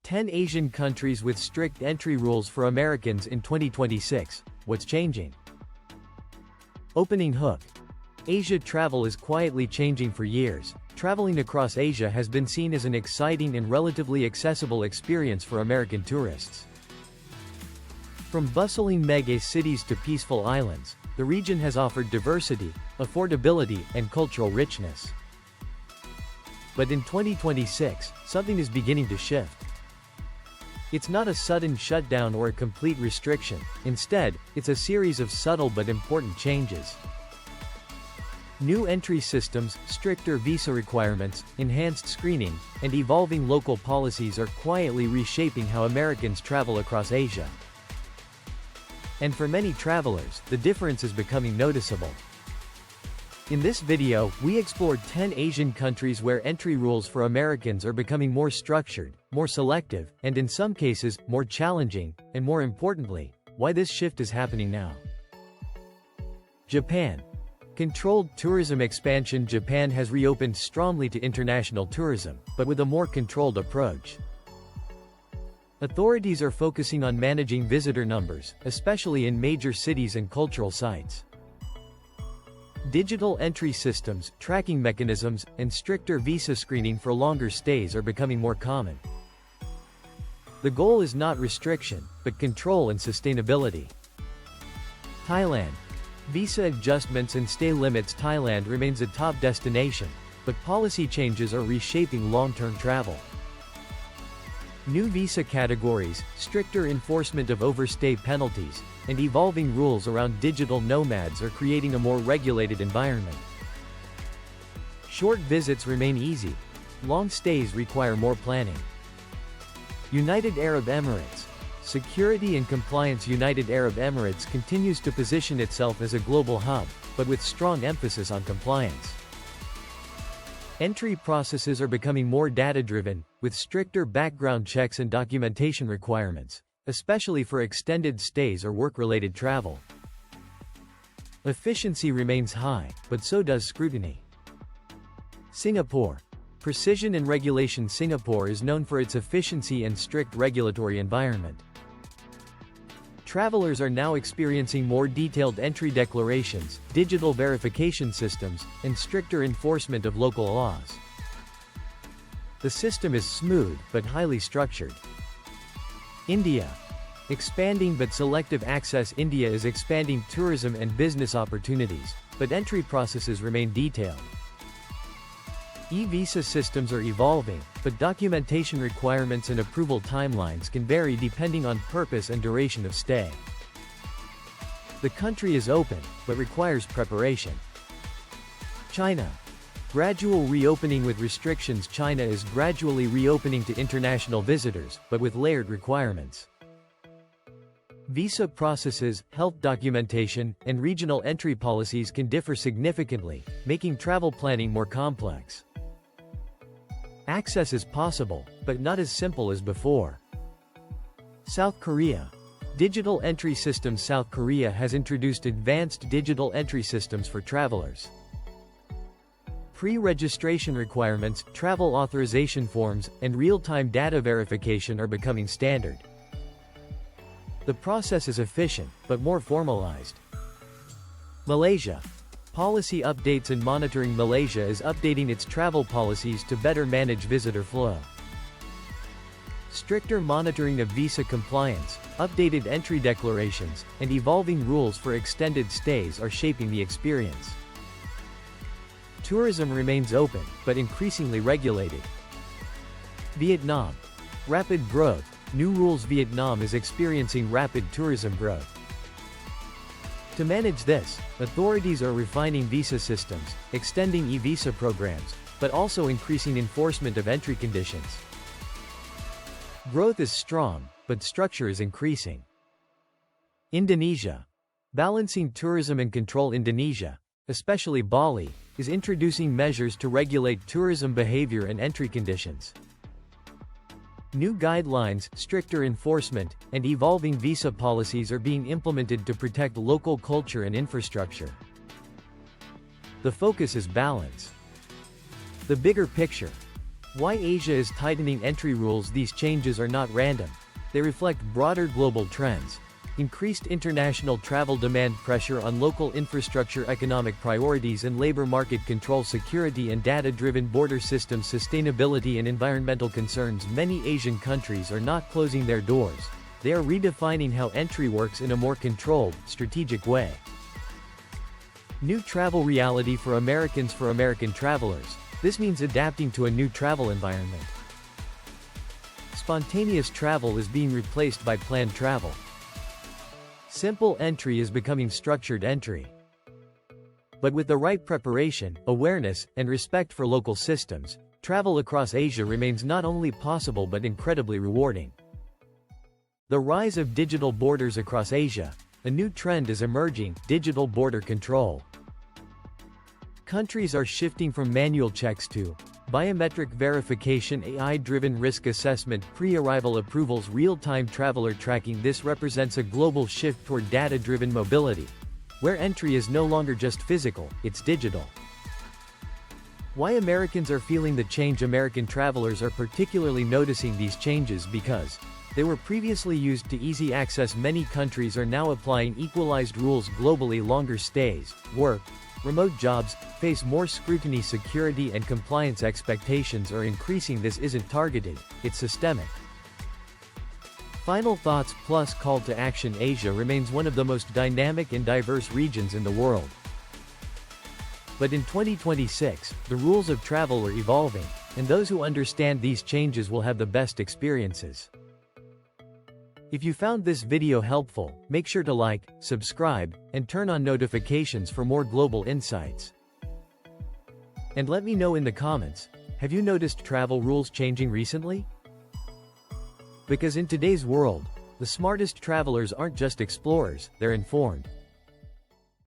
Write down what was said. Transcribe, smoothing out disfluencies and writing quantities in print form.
10 Asian countries with strict entry rules for Americans in 2026. What's changing? Opening hook. Asia travel is quietly changing for years. Traveling across Asia has been seen as an exciting and relatively accessible experience for American tourists. From bustling mega-cities to peaceful islands, the region has offered diversity, affordability, and cultural richness. But in 2026, something is beginning to shift. It's not a sudden shutdown or a complete restriction. Instead, it's a series of subtle but important changes. New entry systems, stricter visa requirements, enhanced screening, and evolving local policies are quietly reshaping how Americans travel across Asia. And for many travelers, the difference is becoming noticeable. In this video, we explore 10 Asian countries where entry rules for Americans are becoming more structured, more selective, and in some cases, more challenging, and more importantly, why this shift is happening now. Japan. Controlled tourism expansion. Japan has reopened strongly to international tourism, but with a more controlled approach. Authorities are focusing on managing visitor numbers, especially in major cities and cultural sites. Digital entry systems, tracking mechanisms, and stricter visa screening for longer stays are becoming more common. The goal is not restriction, but control and sustainability. Thailand. Visa adjustments and stay limits. Thailand remains a top destination, but policy changes are reshaping long-term travel. New visa categories, stricter enforcement of overstay penalties, and evolving rules around digital nomads are creating a more regulated environment. Short visits remain easy. Long stays require more planning. United Arab Emirates. Security and compliance. United Arab Emirates continues to position itself as a global hub, but with strong emphasis on compliance. Entry processes are becoming more data-driven, with stricter background checks and documentation requirements, especially for extended stays or work-related travel. Efficiency remains high, but so does scrutiny. Singapore. Precision and regulation. Singapore is known for its efficiency and strict regulatory environment. Travelers are now experiencing more detailed entry declarations, digital verification systems, and stricter enforcement of local laws. The system is smooth, but highly structured. India. Expanding but selective access. India is expanding tourism and business opportunities, but entry processes remain detailed. E-visa systems are evolving, but documentation requirements and approval timelines can vary depending on purpose and duration of stay. The country is open, but requires preparation. China. Gradual reopening with restrictions. China is gradually reopening to international visitors, but with layered requirements. Visa processes, health documentation, and regional entry policies can differ significantly, making travel planning more complex. Access is possible, but not as simple as before. South Korea. Digital entry systems. South Korea has introduced advanced digital entry systems for travelers. Pre-registration requirements, travel authorization forms, and real-time data verification are becoming standard. The process is efficient, but more formalized. Malaysia. Policy updates and monitoring. Malaysia is updating its travel policies to better manage visitor flow. Stricter monitoring of visa compliance, updated entry declarations, and evolving rules for extended stays are shaping the experience. Tourism remains open, but increasingly regulated. Vietnam. Rapid growth. New rules. Vietnam is experiencing rapid tourism growth. To manage this, authorities are refining visa systems, extending e-visa programs, but also increasing enforcement of entry conditions. Growth is strong, but structure is increasing. Indonesia. Balancing tourism and control. Indonesia, especially Bali, is introducing measures to regulate tourism behavior and entry conditions. New guidelines, stricter enforcement, and evolving visa policies are being implemented to protect local culture and infrastructure. The focus is balance. The bigger picture. Why Asia is tightening entry rules. These changes are not random. They reflect broader global trends. Increased international travel demand, pressure on local infrastructure, economic priorities and labor market control, security and data-driven border systems, sustainability and environmental concerns. Many Asian countries are not closing their doors. They are redefining how entry works in a more controlled, strategic way. New travel reality for Americans. For American travelers, this means adapting to a new travel environment. Spontaneous travel is being replaced by planned travel. Simple entry is becoming structured entry. But with the right preparation, awareness, and respect for local systems, travel across Asia remains not only possible but incredibly rewarding. The rise of digital borders across Asia. A new trend is emerging: digital border control. Countries are shifting from manual checks to biometric verification, AI-driven risk assessment, pre-arrival approvals, real-time traveler tracking. This represents a global shift toward data-driven mobility, where entry is no longer just physical, it's digital. Why Americans are feeling the change. American travelers are particularly noticing these changes because they were previously used to easy access. Many countries are now applying equalized rules globally. Longer stays, work, remote jobs, face more scrutiny. Security and compliance expectations are increasing. This isn't targeted, it's systemic. Final thoughts plus call to action. Asia remains one of the most dynamic and diverse regions in the world. But in 2026, the rules of travel are evolving, and those who understand these changes will have the best experiences. If you found this video helpful, make sure to like, subscribe, and turn on notifications for more global insights. And let me know in the comments, have you noticed travel rules changing recently? Because in today's world, the smartest travelers aren't just explorers, they're informed.